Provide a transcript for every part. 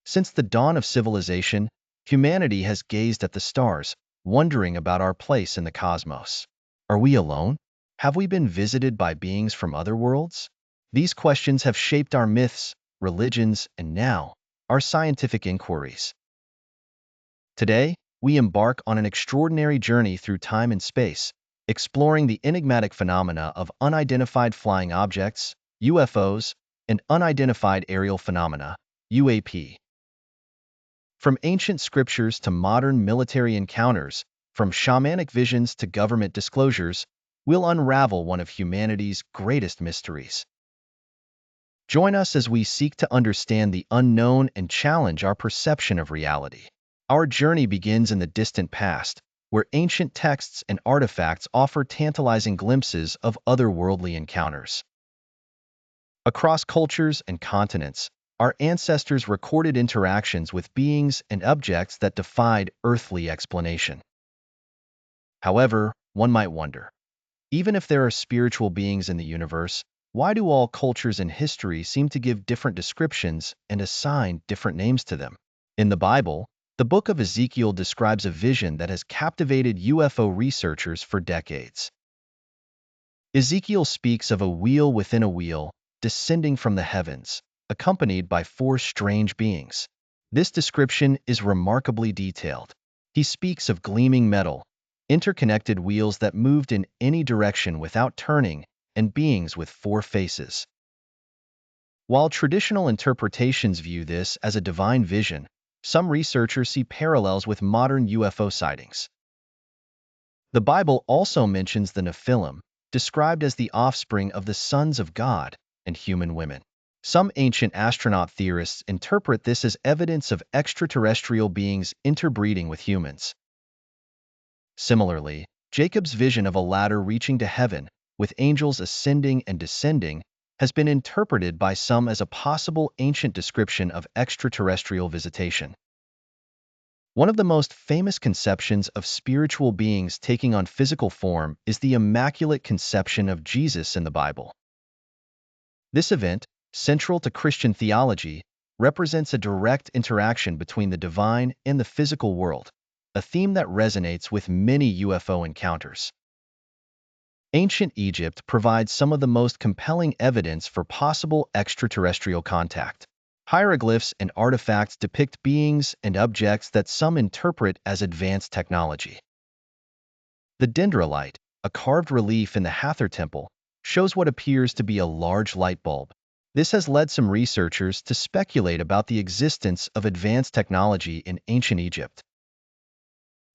Since the dawn of civilization, humanity has gazed at the stars, wondering about our place in the cosmos. Are we alone? Have we been visited by beings from other worlds? These questions have shaped our myths, religions, and now, our scientific inquiries. Today, we embark on an extraordinary journey through time and space, exploring the enigmatic phenomena of unidentified flying objects, UFOs, and unidentified aerial phenomena, UAP. From ancient scriptures to modern military encounters, from shamanic visions to government disclosures, we'll unravel one of humanity's greatest mysteries. Join us as we seek to understand the unknown and challenge our perception of reality. Our journey begins in the distant past, where ancient texts and artifacts offer tantalizing glimpses of otherworldly encounters. Across cultures and continents, our ancestors recorded interactions with beings and objects that defied earthly explanation. However, one might wonder, even if there are spiritual beings in the universe, why do all cultures in history seem to give different descriptions and assign different names to them? In the Bible, the book of Ezekiel describes a vision that has captivated UFO researchers for decades. Ezekiel speaks of a wheel within a wheel, descending from the heavens, accompanied by four strange beings. This description is remarkably detailed. He speaks of gleaming metal, interconnected wheels that moved in any direction without turning, and beings with four faces. While traditional interpretations view this as a divine vision, some researchers see parallels with modern UFO sightings. The Bible also mentions the Nephilim, described as the offspring of the sons of God and human women. Some ancient astronaut theorists interpret this as evidence of extraterrestrial beings interbreeding with humans. Similarly, Jacob's vision of a ladder reaching to heaven, with angels ascending and descending, has been interpreted by some as a possible ancient description of extraterrestrial visitation. One of the most famous conceptions of spiritual beings taking on physical form is the immaculate conception of Jesus in the Bible. This event, central to Christian theology, represents a direct interaction between the divine and the physical world, a theme that resonates with many UFO encounters. Ancient Egypt provides some of the most compelling evidence for possible extraterrestrial contact. Hieroglyphs and artifacts depict beings and objects that some interpret as advanced technology. The dendrolite, a carved relief in the Hathor Temple, shows what appears to be a large light bulb. This has led some researchers to speculate about the existence of advanced technology in ancient Egypt.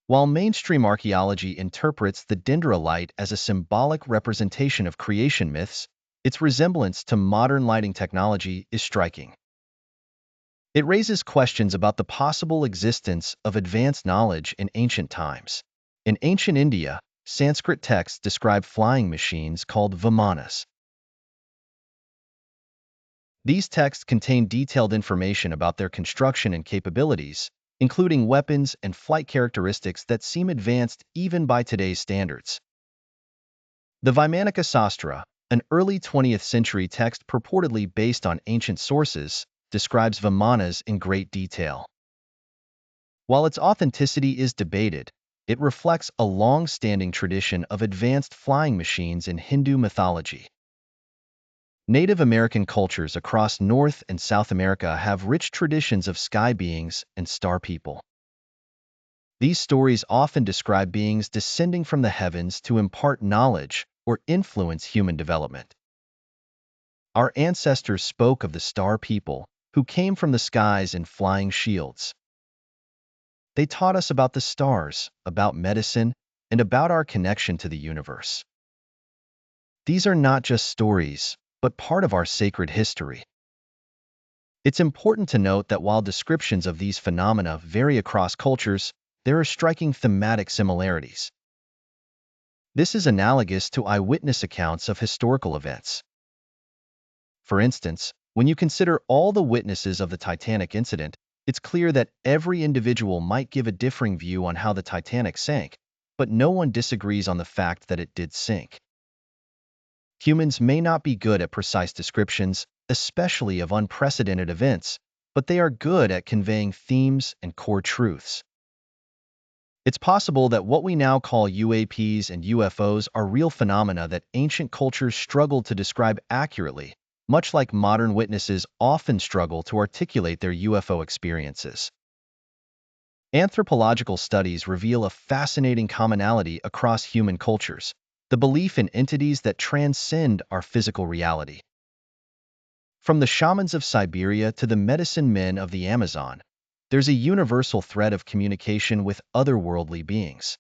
While mainstream archaeology interprets the dendrolite as a symbolic representation of creation myths, its resemblance to modern lighting technology is striking. It raises questions about the possible existence of advanced knowledge in ancient times. In ancient India, Sanskrit texts describe flying machines called vimanas. These texts contain detailed information about their construction and capabilities, including weapons and flight characteristics that seem advanced even by today's standards. The Vaimanika Sastra, an early 20th century text purportedly based on ancient sources, describes vimanas in great detail. While its authenticity is debated, it reflects a long-standing tradition of advanced flying machines in Hindu mythology. Native American cultures across North and South America have rich traditions of sky beings and star people. These stories often describe beings descending from the heavens to impart knowledge or influence human development. Our ancestors spoke of the star people, who came from the skies in flying shields. They taught us about the stars, about medicine, and about our connection to the universe. These are not just stories, but part of our sacred history. It's important to note that while descriptions of these phenomena vary across cultures, there are striking thematic similarities. This is analogous to eyewitness accounts of historical events. For instance, when you consider all the witnesses of the Titanic incident, it's clear that every individual might give a differing view on how the Titanic sank, but no one disagrees on the fact that it did sink. Humans may not be good at precise descriptions, especially of unprecedented events, but they are good at conveying themes and core truths. It's possible that what we now call UAPs and UFOs are real phenomena that ancient cultures struggled to describe accurately, much like modern witnesses often struggle to articulate their UFO experiences. Anthropological studies reveal a fascinating commonality across human cultures: the belief in entities that transcend our physical reality. From the shamans of Siberia to the medicine men of the Amazon, there's a universal thread of communication with otherworldly beings.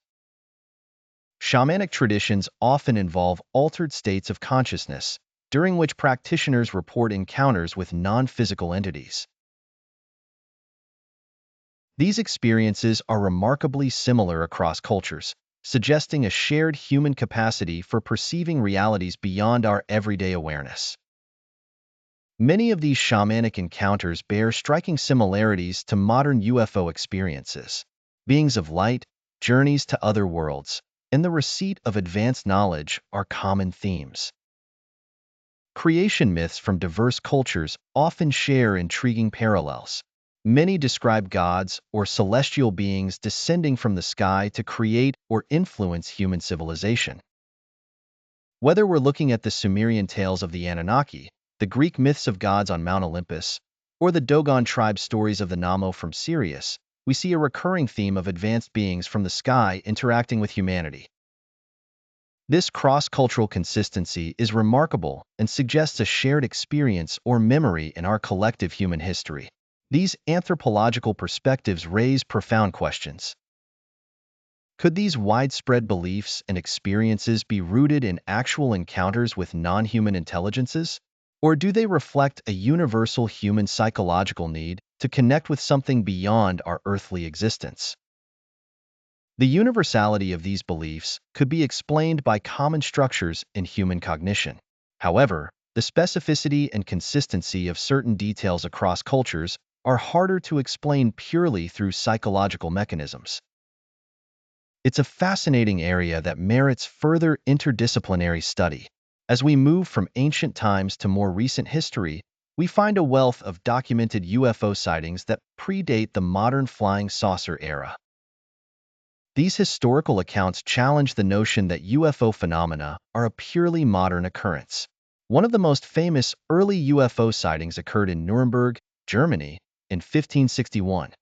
Shamanic traditions often involve altered states of consciousness, during which practitioners report encounters with non-physical entities. These experiences are remarkably similar across cultures, suggesting a shared human capacity for perceiving realities beyond our everyday awareness. Many of these shamanic encounters bear striking similarities to modern UFO experiences. Beings of light, journeys to other worlds, and the receipt of advanced knowledge are common themes. Creation myths from diverse cultures often share intriguing parallels. Many describe gods or celestial beings descending from the sky to create or influence human civilization. Whether we're looking at the Sumerian tales of the Anunnaki, the Greek myths of gods on Mount Olympus, or the Dogon tribe stories of the Namo from Sirius, we see a recurring theme of advanced beings from the sky interacting with humanity. This cross-cultural consistency is remarkable and suggests a shared experience or memory in our collective human history. These anthropological perspectives raise profound questions. Could these widespread beliefs and experiences be rooted in actual encounters with non-human intelligences? Or do they reflect a universal human psychological need to connect with something beyond our earthly existence? The universality of these beliefs could be explained by common structures in human cognition. However, the specificity and consistency of certain details across cultures are harder to explain purely through psychological mechanisms. It's a fascinating area that merits further interdisciplinary study. As we move from ancient times to more recent history, we find a wealth of documented UFO sightings that predate the modern flying saucer era. These historical accounts challenge the notion that UFO phenomena are a purely modern occurrence. One of the most famous early UFO sightings occurred in Nuremberg, Germany, in 1561.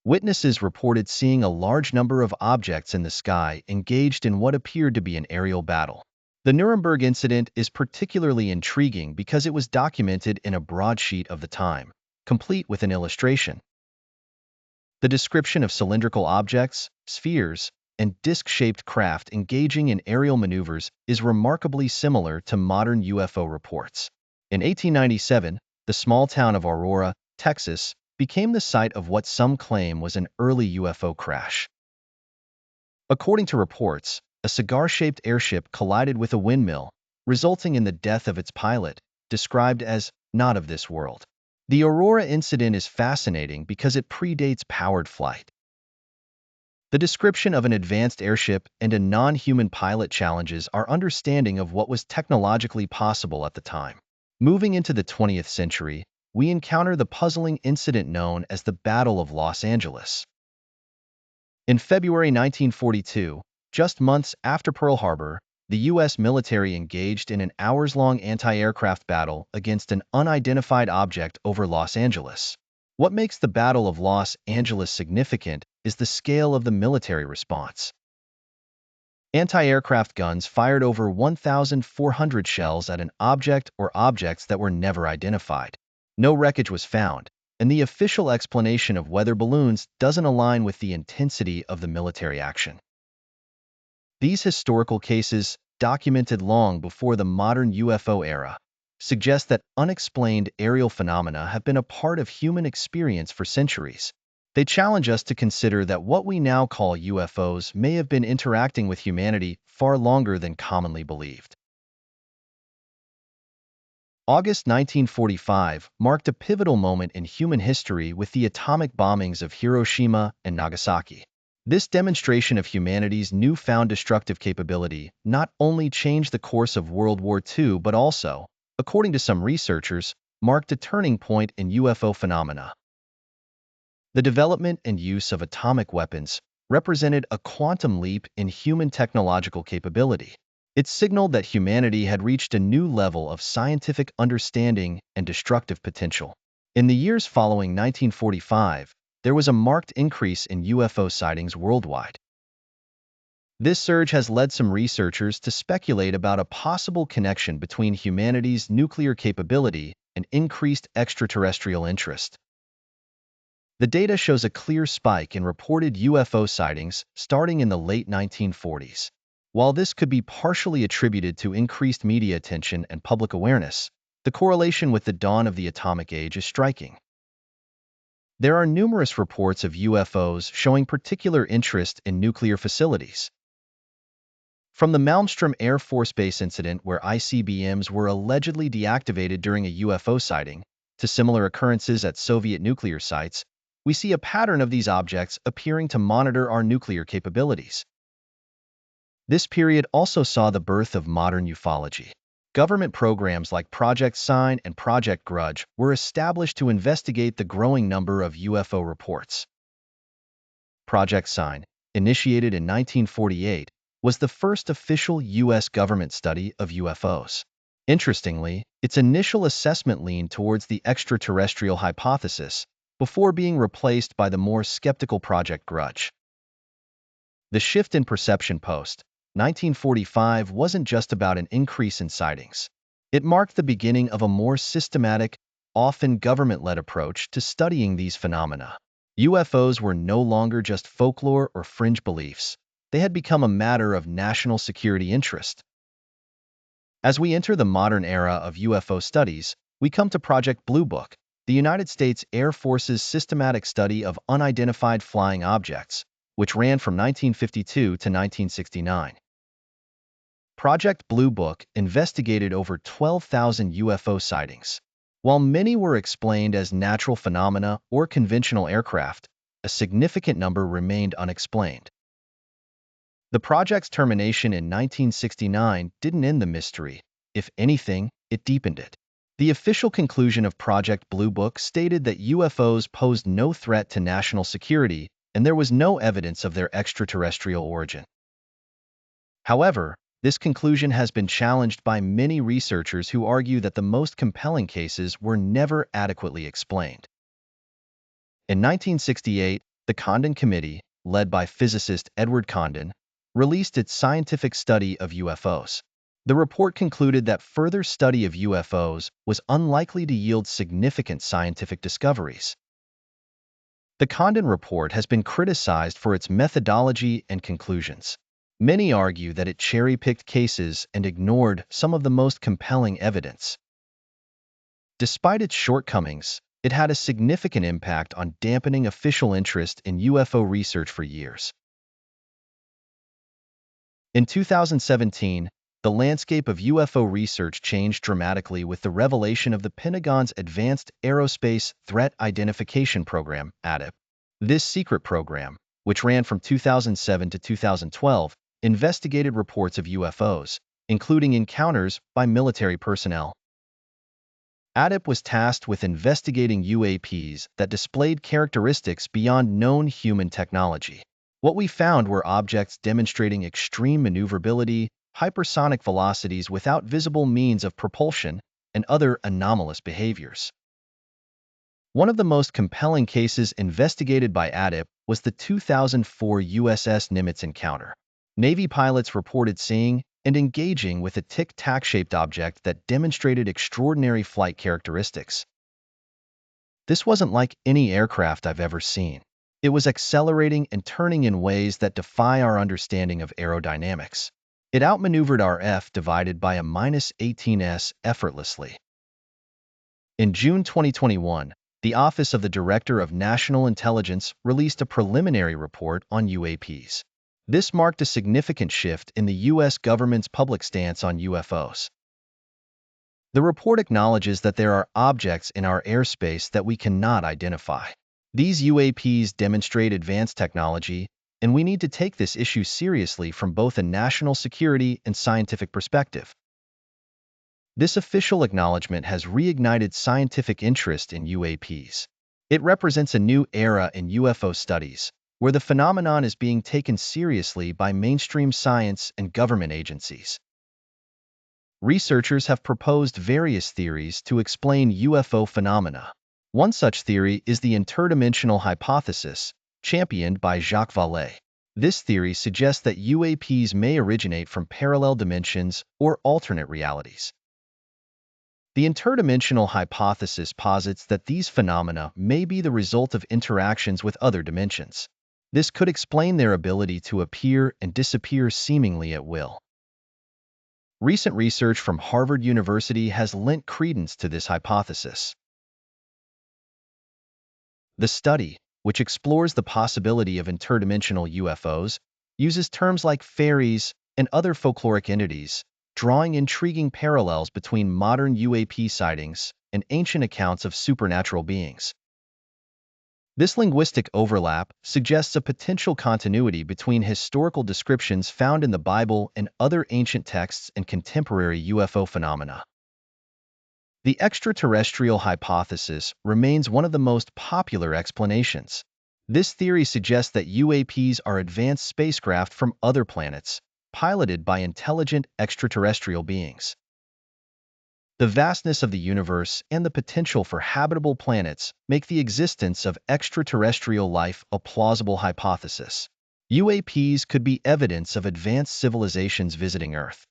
Witnesses reported seeing a large number of objects in the sky engaged in what appeared to be an aerial battle. The Nuremberg incident is particularly intriguing because it was documented in a broadsheet of the time, complete with an illustration. The description of cylindrical objects, spheres, and disc-shaped craft engaging in aerial maneuvers is remarkably similar to modern UFO reports. In 1897, the small town of Aurora, Texas, became the site of what some claim was an early UFO crash. According to reports, a cigar-shaped airship collided with a windmill, resulting in the death of its pilot, described as not of this world. The Aurora incident is fascinating because it predates powered flight. The description of an advanced airship and a non-human pilot challenges our understanding of what was technologically possible at the time. Moving into the 20th century, we encounter the puzzling incident known as the Battle of Los Angeles. In February 1942, just months after Pearl Harbor, the U.S. military engaged in an hours-long anti-aircraft battle against an unidentified object over Los Angeles. What makes the Battle of Los Angeles significant is the scale of the military response. Anti-aircraft guns fired over 1,400 shells at an object or objects that were never identified. No wreckage was found, and the official explanation of weather balloons doesn't align with the intensity of the military action. These historical cases, documented long before the modern UFO era, suggest that unexplained aerial phenomena have been a part of human experience for centuries. They challenge us to consider that what we now call UFOs may have been interacting with humanity far longer than commonly believed. August 1945 marked a pivotal moment in human history with the atomic bombings of Hiroshima and Nagasaki. This demonstration of humanity's newfound destructive capability not only changed the course of World War II but also, according to some researchers, marked a turning point in UFO phenomena. The development and use of atomic weapons represented a quantum leap in human technological capability. It signaled that humanity had reached a new level of scientific understanding and destructive potential. In the years following 1945, there was a marked increase in UFO sightings worldwide. This surge has led some researchers to speculate about a possible connection between humanity's nuclear capability and increased extraterrestrial interest. The data shows a clear spike in reported UFO sightings starting in the late 1940s. While this could be partially attributed to increased media attention and public awareness, the correlation with the dawn of the atomic age is striking. There are numerous reports of UFOs showing particular interest in nuclear facilities. From the Malmstrom Air Force Base incident where ICBMs were allegedly deactivated during a UFO sighting, to similar occurrences at Soviet nuclear sites, we see a pattern of these objects appearing to monitor our nuclear capabilities. This period also saw the birth of modern ufology. Government programs like Project Sign and Project Grudge were established to investigate the growing number of UFO reports. Project Sign, initiated in 1948, was the first official U.S. government study of UFOs. Interestingly, its initial assessment leaned towards the extraterrestrial hypothesis, before being replaced by the more skeptical Project Grudge. The shift in perception post-1945 wasn't just about an increase in sightings. It marked the beginning of a more systematic, often government-led approach to studying these phenomena. UFOs were no longer just folklore or fringe beliefs. They had become a matter of national security interest. As we enter the modern era of UFO studies, we come to Project Blue Book, the United States Air Force's systematic study of unidentified flying objects, which ran from 1952 to 1969. Project Blue Book investigated over 12,000 UFO sightings. While many were explained as natural phenomena or conventional aircraft, a significant number remained unexplained. The project's termination in 1969 didn't end the mystery. If anything, it deepened it. The official conclusion of Project Blue Book stated that UFOs posed no threat to national security, and there was no evidence of their extraterrestrial origin. However, this conclusion has been challenged by many researchers who argue that the most compelling cases were never adequately explained. In 1968, the Condon Committee, led by physicist Edward Condon, released its scientific study of UFOs. The report concluded that further study of UFOs was unlikely to yield significant scientific discoveries. The Condon report has been criticized for its methodology and conclusions. Many argue that it cherry-picked cases and ignored some of the most compelling evidence. Despite its shortcomings, it had a significant impact on dampening official interest in UFO research for years. In 2017, the landscape of UFO research changed dramatically with the revelation of the Pentagon's Advanced Aerospace Threat Identification Program, ADIP. This secret program, which ran from 2007 to 2012, investigated reports of UFOs, including encounters by military personnel. ADIP was tasked with investigating UAPs that displayed characteristics beyond known human technology. What we found were objects demonstrating extreme maneuverability, hypersonic velocities without visible means of propulsion, and other anomalous behaviors. One of the most compelling cases investigated by ADIP was the 2004 USS Nimitz encounter. Navy pilots reported seeing and engaging with a tic-tac-shaped object that demonstrated extraordinary flight characteristics. This wasn't like any aircraft I've ever seen. It was accelerating and turning in ways that defy our understanding of aerodynamics. It outmaneuvered our F divided by a -18s effortlessly. In June 2021, the Office of the Director of National Intelligence released a preliminary report on UAPs. This marked a significant shift in the U.S. government's public stance on UFOs. The report acknowledges that there are objects in our airspace that we cannot identify. These UAPs demonstrate advanced technology, and we need to take this issue seriously from both a national security and scientific perspective. This official acknowledgement has reignited scientific interest in UAPs. It represents a new era in UFO studies, where the phenomenon is being taken seriously by mainstream science and government agencies. Researchers have proposed various theories to explain UFO phenomena. One such theory is the interdimensional hypothesis, championed by Jacques Vallée. This theory suggests that UAPs may originate from parallel dimensions or alternate realities. The interdimensional hypothesis posits that these phenomena may be the result of interactions with other dimensions. This could explain their ability to appear and disappear seemingly at will. Recent research from Harvard University has lent credence to this hypothesis. The study, which explores the possibility of interdimensional UFOs, uses terms like fairies and other folkloric entities, drawing intriguing parallels between modern UAP sightings and ancient accounts of supernatural beings. This linguistic overlap suggests a potential continuity between historical descriptions found in the Bible and other ancient texts and contemporary UFO phenomena. The extraterrestrial hypothesis remains one of the most popular explanations. This theory suggests that UAPs are advanced spacecraft from other planets, piloted by intelligent extraterrestrial beings. The vastness of the universe and the potential for habitable planets make the existence of extraterrestrial life a plausible hypothesis. UAPs could be evidence of advanced civilizations visiting Earth.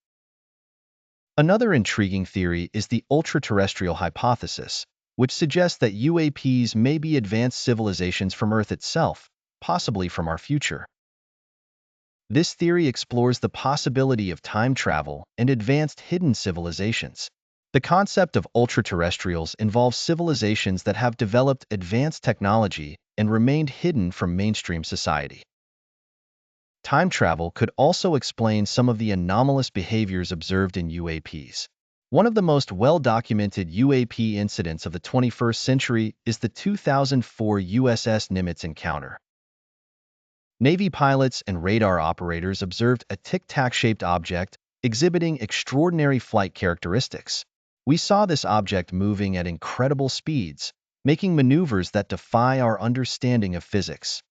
Another intriguing theory is the ultra-terrestrial hypothesis, which suggests that UAPs may be advanced civilizations from Earth itself, possibly from our future. This theory explores the possibility of time travel and advanced hidden civilizations. The concept of ultra-terrestrials involves civilizations that have developed advanced technology and remained hidden from mainstream society. Time travel could also explain some of the anomalous behaviors observed in UAPs. One of the most well-documented UAP incidents of the 21st century is the 2004 USS Nimitz encounter. Navy pilots and radar operators observed a tic-tac-shaped object exhibiting extraordinary flight characteristics. We saw this object moving at incredible speeds, making maneuvers that defy our understanding of physics.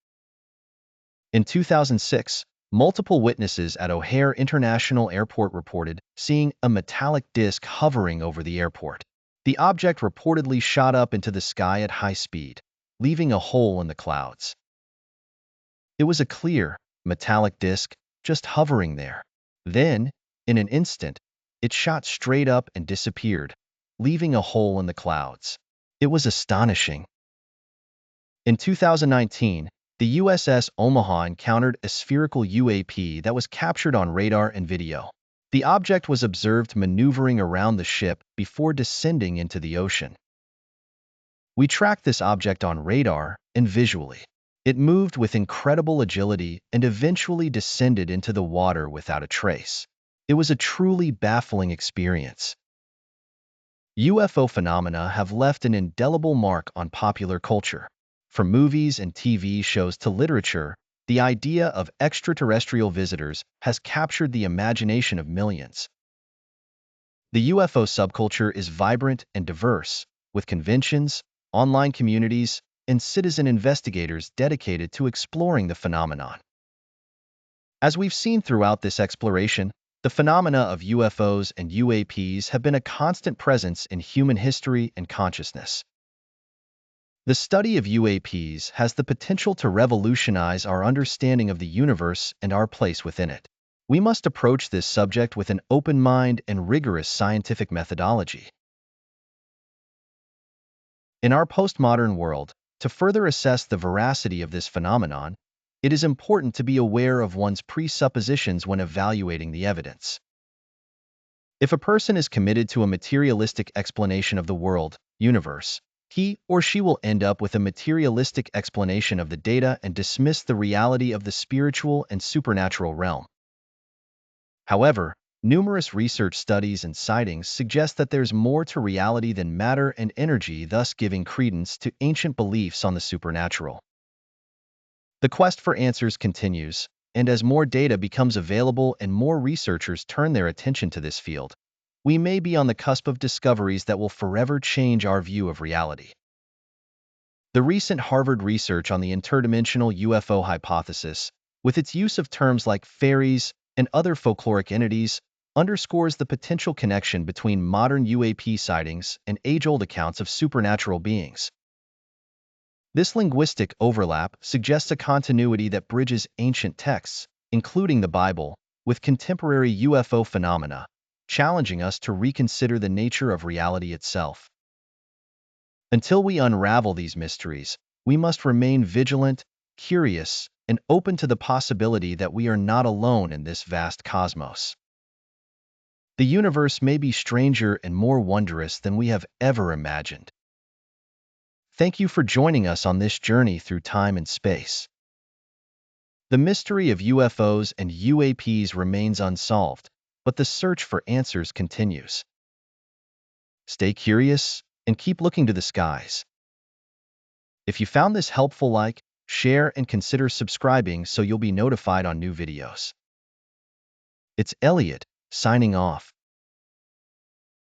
In 2006, multiple witnesses at O'Hare International Airport reported seeing a metallic disc hovering over the airport. The object reportedly shot up into the sky at high speed, leaving a hole in the clouds. It was a clear, metallic disc just hovering there. Then, in an instant, it shot straight up and disappeared, leaving a hole in the clouds. It was astonishing. In 2019, the USS Omaha encountered a spherical UAP that was captured on radar and video. The object was observed maneuvering around the ship before descending into the ocean. We tracked this object on radar and visually. It moved with incredible agility and eventually descended into the water without a trace. It was a truly baffling experience. UFO phenomena have left an indelible mark on popular culture. From movies and TV shows to literature, the idea of extraterrestrial visitors has captured the imagination of millions. The UFO subculture is vibrant and diverse, with conventions, online communities, and citizen investigators dedicated to exploring the phenomenon. As we've seen throughout this exploration, the phenomena of UFOs and UAPs have been a constant presence in human history and consciousness. The study of UAPs has the potential to revolutionize our understanding of the universe and our place within it. We must approach this subject with an open mind and rigorous scientific methodology. In our postmodern world, to further assess the veracity of this phenomenon, it is important to be aware of one's presuppositions when evaluating the evidence. If a person is committed to a materialistic explanation of the world, universe, he or she will end up with a materialistic explanation of the data and dismiss the reality of the spiritual and supernatural realm. However, numerous research studies and sightings suggest that there's more to reality than matter and energy, thus giving credence to ancient beliefs on the supernatural. The quest for answers continues, and as more data becomes available and more researchers turn their attention to this field, we may be on the cusp of discoveries that will forever change our view of reality. The recent Harvard research on the interdimensional UFO hypothesis, with its use of terms like fairies and other folkloric entities, underscores the potential connection between modern UAP sightings and age-old accounts of supernatural beings. This linguistic overlap suggests a continuity that bridges ancient texts, including the Bible, with contemporary UFO phenomena, challenging us to reconsider the nature of reality itself. Until we unravel these mysteries, we must remain vigilant, curious, and open to the possibility that we are not alone in this vast cosmos. The universe may be stranger and more wondrous than we have ever imagined. Thank you for joining us on this journey through time and space. The mystery of UFOs and UAPs remains unsolved, but the search for answers continues. Stay curious and keep looking to the skies. If you found this helpful, like, share, and consider subscribing so you'll be notified on new videos. It's Elliot, signing off.